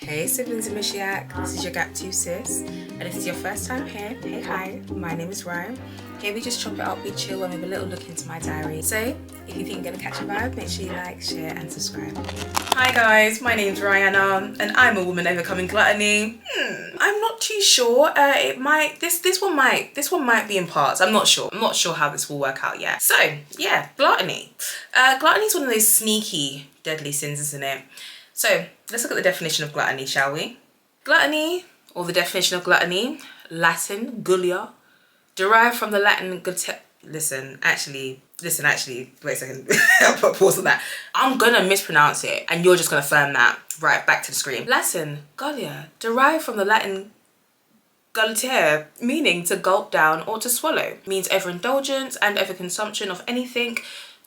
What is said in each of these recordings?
Hey siblings of Mishiak, this is your Gap Tooth Sis, and if it's your first time here, hey hi, my name is Ryan. Here we just chop it up, we chill, and we have a little look into my diary. So, if you think you're gonna catch a vibe, make sure you like, share, and subscribe. Hi guys, my name's Rihanna, and I'm a woman overcoming gluttony. I'm not too sure. This one might be in parts. I'm not sure. I'm not sure how this will work out yet. So yeah, gluttony. Gluttony is one of those sneaky, deadly sins, isn't it? So let's look at the definition of gluttony, shall we? Gluttony, or the definition of gluttony, Latin, gullia, derived from the Latin Listen, actually, wait a second. I'll put a pause on that. I'm gonna mispronounce it, and you're just gonna affirm that. Right, back to the screen. Latin, gullia, derived from the Latin gullitere, meaning to gulp down or to swallow. Means overindulgence and overconsumption of anything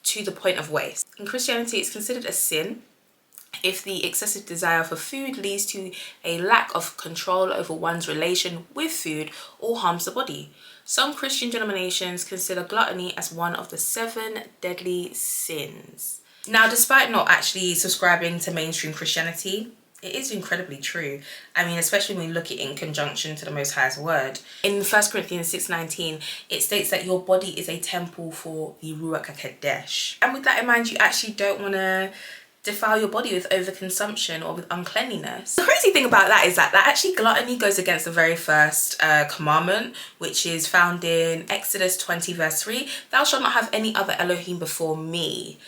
to the point of waste. In Christianity, it's considered a sin if the excessive desire for food leads to a lack of control over one's relation with food or harms the body. Some Christian denominations consider gluttony as one of the 7 deadly sins. Now, despite not actually subscribing to mainstream Christianity, it is incredibly true. I mean, especially when we look at it in conjunction to the Most High's word. In 1 Corinthians 6:19, it states that your body is a temple for the Ruach HaKodesh. And with that in mind, you actually don't want to defile your body with overconsumption or with uncleanliness. The crazy thing about that is that actually gluttony goes against the very first commandment, which is found in Exodus 20 verse 3. Thou shalt not have any other Elohim before me.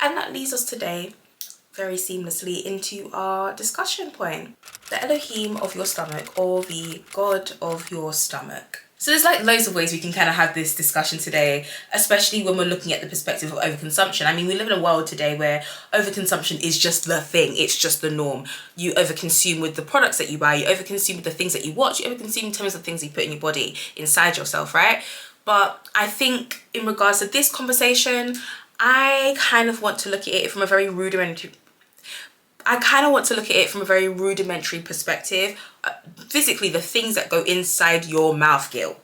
And that leads us today very seamlessly into our discussion point. The Elohim of your stomach, or the God of your stomach. So there's like loads of ways we can kind of have this discussion today, especially when we're looking at the perspective of overconsumption. I mean, we live in a world today where overconsumption is just the thing. It's just the norm. You overconsume with the products that you buy. You overconsume with the things that you watch. You overconsume in terms of things you put in your body, inside yourself, right? But I think in regards to this conversation, I kind of want to look at it from a very rudimentary perspective. Physically, the things that go inside your mouth, Gil.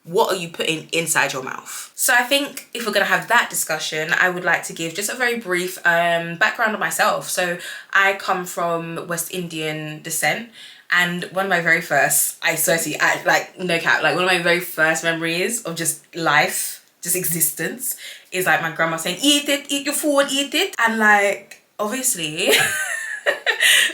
What are you putting inside your mouth? So I think if we're going to have that discussion, I would like to give just a very brief background of myself. So I come from West Indian descent, and one of my very first, one of my very first memories of just life, just existence, is like my grandma saying, eat it, eat your food, eat it. And like, obviously...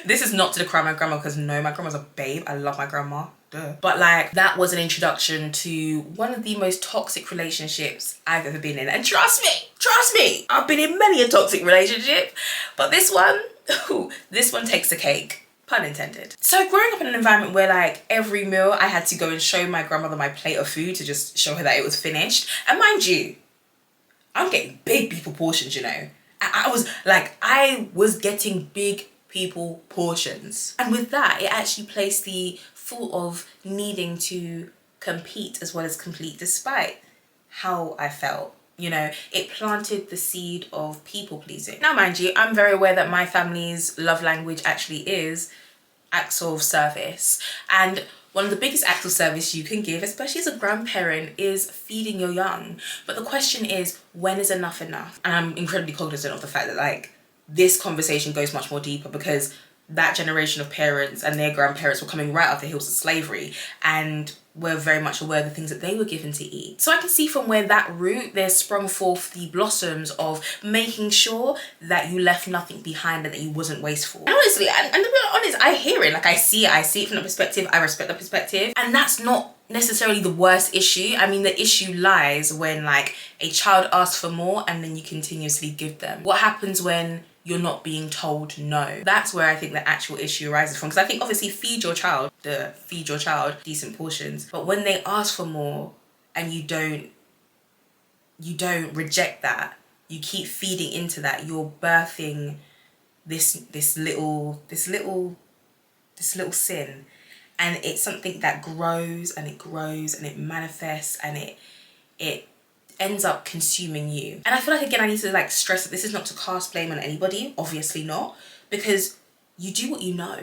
This is not to decry my grandma, because no, my grandma's a babe. I love my grandma. Duh. But like, that was an introduction to one of the most toxic relationships I've ever been in. And trust me, I've been in many a toxic relationship, but this one takes the cake. Pun intended. So growing up in an environment where like every meal I had to go and show my grandmother my plate of food to just show her that it was finished. And mind you, I'm getting big people portions, you know. I was getting big people portions. And with that, it actually placed the thought of needing to compete as well as complete, despite how I felt. You know, it planted the seed of people pleasing. Now, mind you, I'm very aware that my family's love language actually is acts of service. And one of the biggest acts of service you can give, especially as a grandparent, is feeding your young. But the question is, when is enough enough? And I'm incredibly cognizant of the fact that like this conversation goes much more deeper, because that generation of parents and their grandparents were coming right off the heels of slavery, and were very much aware of the things that they were given to eat. So I can see from where that root, there's sprung forth the blossoms of making sure that you left nothing behind and that you wasn't wasteful. And honestly, and to be honest, I hear it, like I see it from the perspective, I respect the perspective, and that's not necessarily the worst issue. I mean, the issue lies when like a child asks for more and then you continuously give them. What happens when you're not being told no? That's where I think the actual issue arises from. Because I think obviously feed your child decent portions, but when they ask for more and you don't reject that, you keep feeding into that, you're birthing this little sin. And it's something that grows and it grows and it manifests and it ends up consuming you. And I feel like, again, I need to like stress that this is not to cast blame on anybody, obviously not, because you do what you know.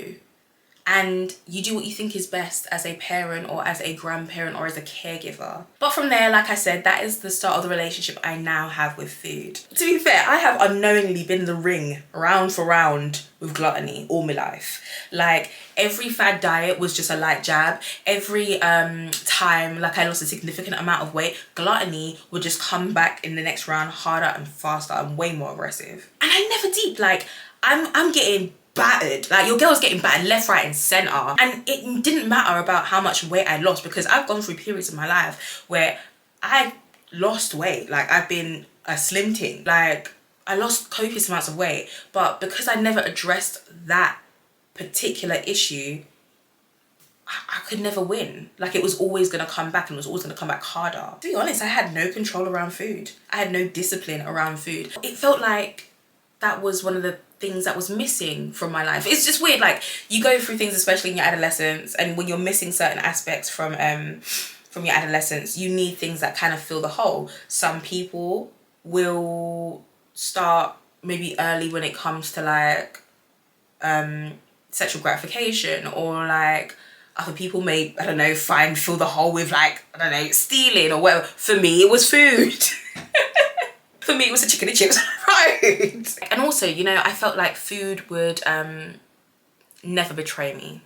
and you do what you think is best as a parent or as a grandparent or as a caregiver. But from there, like I said, that is the start of the relationship I now have with food. To be fair, I have unknowingly been in the ring round for round with gluttony all my life. Like, every fad diet was just a light jab. Every time like I lost a significant amount of weight, gluttony would just come back in the next round harder and faster and way more aggressive. And I never deep, like I'm getting battered. Like, your girl's getting battered left, right and center. And it didn't matter about how much weight I lost, because I've gone through periods of my life where I lost weight. Like, I've been a slim ting. Like, I lost copious amounts of weight, but because I never addressed that particular issue, I could never win. Like, it was always gonna come back, and it was always gonna come back harder. To be honest, I had no control around food. I had no discipline around food. It felt like that was one of the things that was missing from my life. It's just weird, like, you go through things, especially in your adolescence, and when you're missing certain aspects from your adolescence, you need things that kind of fill the hole. Some people will start maybe early when it comes to like sexual gratification, or like other people may, I don't know, fill the hole with like, I don't know, stealing or whatever. For me, it was food. For me, it was the chicken and chips, right? And also, you know, I felt like food would never betray me.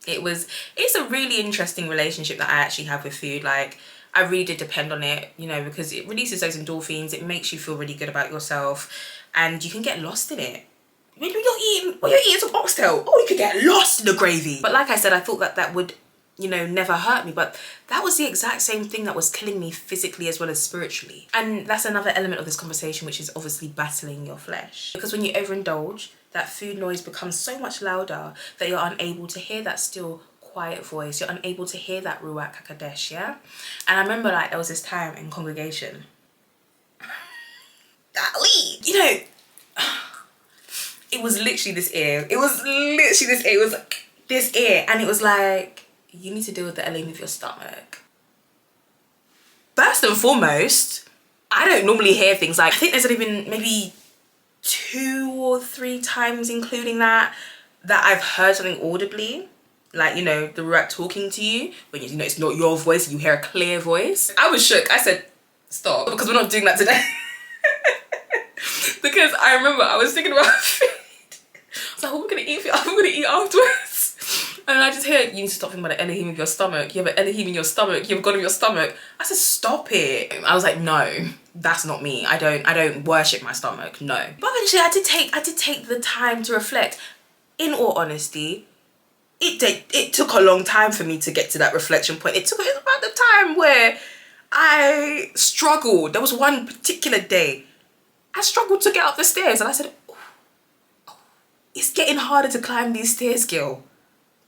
It's a really interesting relationship that I actually have with food. Like, I really did depend on it, you know, because it releases those endorphins. It makes you feel really good about yourself, and you can get lost in it. When you're eating some oxtail, oh, you could get lost in the gravy. But like I said, I thought that would, you know, never hurt me, but that was the exact same thing that was killing me physically as well as spiritually. And that's another element of this conversation, which is obviously battling your flesh. Because when you overindulge, that food noise becomes so much louder that you're unable to hear that still quiet voice. You're unable to hear that Ruach HaKodesh, yeah? And I remember, like, there was this time in congregation. Golly, you know, it was literally this ear. It was like this ear. And it was like, you need to deal with the elohiym of your stomach. First and foremost, I don't normally hear things like, I think there's only been maybe 2 or 3 times, including that I've heard something audibly. Like, you know, the Ruach talking to you, when you know it's not your voice, you hear a clear voice. I was shook. I said, stop, because we're not doing that today. Because I remember I was thinking about food. I was like, what are we gonna eat afterwards? And I just hear, you need to stop thinking about the elohiym of your stomach. You have an elohiym in your stomach. You have God in your stomach. I said, stop it. I was like, no, that's not me. I don't worship my stomach. No. But eventually, I did take the time to reflect. In all honesty, it took a long time for me to get to that reflection point. It was about the time where I struggled. There was one particular day I struggled to get up the stairs, and I said, oh, it's getting harder to climb these stairs, girl.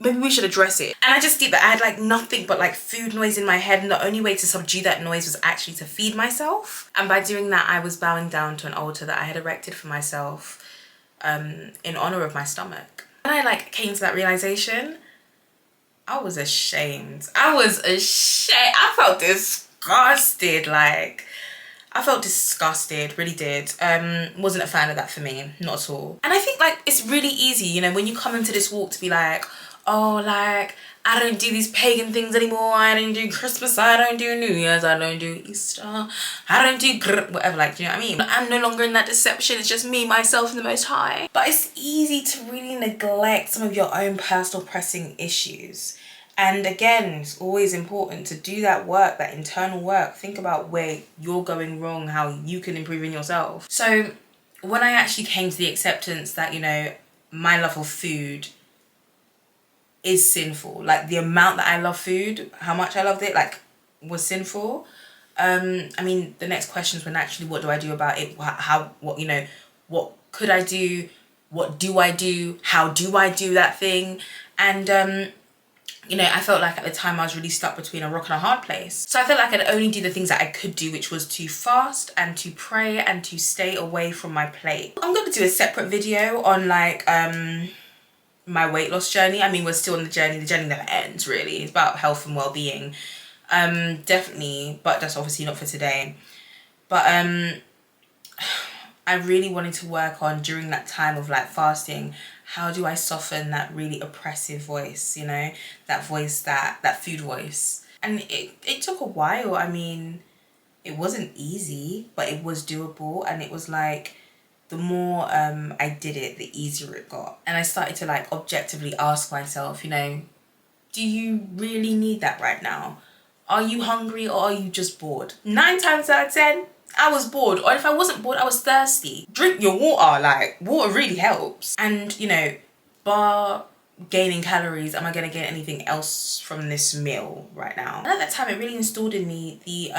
Maybe we should address it. And I just did that. I had like nothing but like food noise in my head, and the only way to subdue that noise was actually to feed myself. And by doing that, I was bowing down to an altar that I had erected for myself in honor of my stomach. When I like came to that realization, I was ashamed. I felt disgusted. Like, I felt disgusted, really did. Wasn't a fan of that for me, not at all. And I think like it's really easy, you know, when you come into this walk to be like, oh, like, I don't do these pagan things anymore. I don't do Christmas. I don't do New Year's. I don't do Easter. I don't do whatever, like, do you know what I mean? I'm no longer in that deception. It's just me, myself, and the Most High. But it's easy to really neglect some of your own personal pressing issues. And again, it's always important to do that work, that internal work. Think about where you're going wrong, how you can improve in yourself. So when I actually came to the acceptance that, you know, my love of food is sinful, like the amount that I love food, how much I loved it, like, was sinful. I mean, the next questions were naturally, what do I do about it? What, you know, what could I do? What do I do? How do I do that thing? And, you know, I felt like at the time I was really stuck between a rock and a hard place. So I felt like I'd only do the things that I could do, which was to fast and to pray and to stay away from my plate. I'm going to do a separate video on like my weight loss journey. I mean, we're still on the journey never ends, really. It's about health and well-being. Definitely, but that's obviously not for today. But I really wanted to work on, during that time of like fasting, how do I soften that really oppressive voice, you know, that voice, that food voice. And it took a while. I mean, it wasn't easy, but it was doable. And it was like, the more I did it, the easier it got. And I started to like objectively ask myself, you know, do you really need that right now? Are you hungry or are you just bored? 9 times out of 10, I was bored. Or if I wasn't bored, I was thirsty. Drink your water, like water really helps. And you know, bar gaining calories, am I gonna get anything else from this meal right now? And at that time, it really installed in me the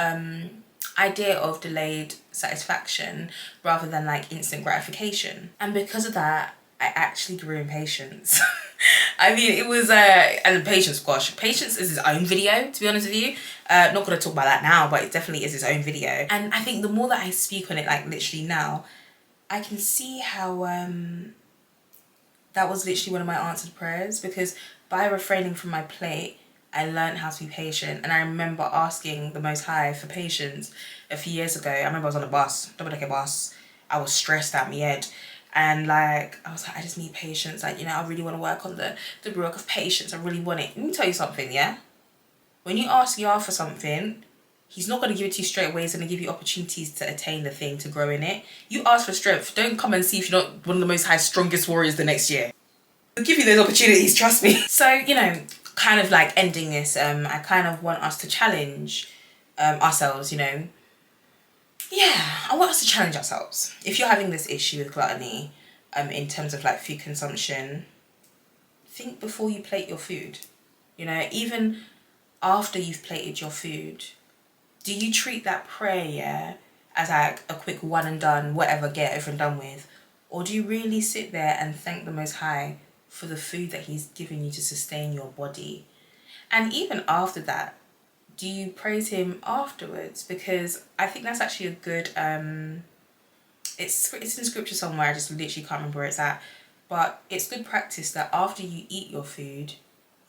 idea of delayed satisfaction rather than like instant gratification. And because of that, I actually grew in patience. I mean, it was and patience, gosh, patience is its own video, to be honest with you. Not gonna talk about that now, but it definitely is its own video. And I think the more that I speak on it, like literally now, I can see how that was literally one of my answered prayers, because by refraining from my plate, I learned how to be patient. And I remember asking the Most High for patience a few years ago. I remember I was on a bus, double-decker bus. I was stressed out my head. And like, I was like, I just need patience. Like, you know, I really want to work on the work of patience. I really want it. Let me tell you something, yeah? When you ask Yah for something, he's not going to give it to you straight away. He's going to give you opportunities to attain the thing, to grow in it. You ask for strength. Don't come and see if you're not one of the Most High's strongest warriors the next year. He'll give you those opportunities, trust me. So, you know, kind of like ending this, I kind of want us to challenge ourselves, you know. Yeah, I want us to challenge ourselves. If you're having this issue with gluttony, in terms of like food consumption, think before you plate your food. You know, even after you've plated your food, do you treat that prayer, yeah, as like a quick one and done, whatever, get everything done with? Or do you really sit there and thank the Most High for the food that he's given you to sustain your body? And even after that, do you praise him afterwards? Because I think that's actually a good, it's in scripture somewhere, I just literally can't remember where it's at, but it's good practice that after you eat your food,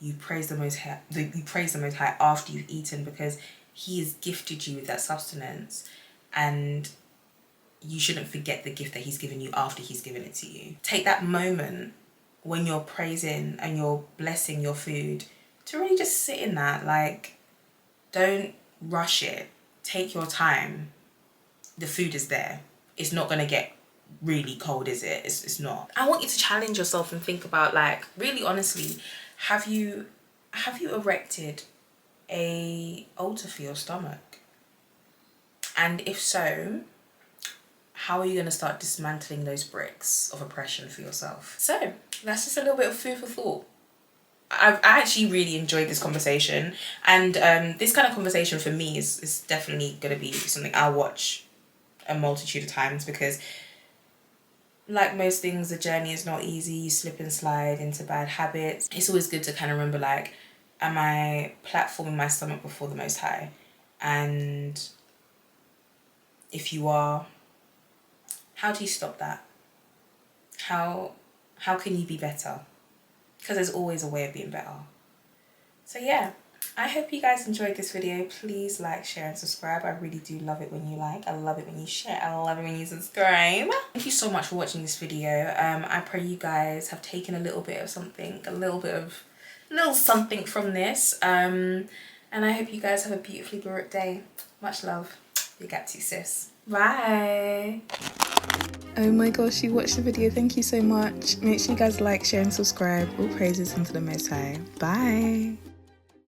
you praise the Most High, after you've eaten, because he has gifted you with that sustenance, and you shouldn't forget the gift that he's given you after he's given it to you. Take that moment when you're praising and you're blessing your food to really just sit in that. Like, don't rush it. Take your time. The food is there. It's not going to get really cold, is it? It's not. I want you to challenge yourself and think about, like, really honestly, have you erected a altar for your stomach? And if so, how are you going to start dismantling those bricks of oppression for yourself? So that's just a little bit of food for thought. I actually really enjoyed this conversation, and this kind of conversation for me is definitely going to be something I'll watch a multitude of times, because like most things, the journey is not easy. You slip and slide into bad habits. It's always good to kind of remember, like, am I platforming my stomach before the Most High? And if you are, how do you stop that? How can you be better? Because there's always a way of being better. So yeah, I hope you guys enjoyed this video. Please like, share and subscribe. I really do love it when you like. I love it when you share. I love it when you subscribe. Thank you so much for watching this video. I pray you guys have taken a little bit of something, a little something from this. And I hope you guys have a beautifully Baruch day. Much love. Your Gap Tooth Sis. Bye. Oh my gosh, you watched the video. Thank you so much. Make sure you guys like, share and subscribe. All praises unto the Most High. Bye.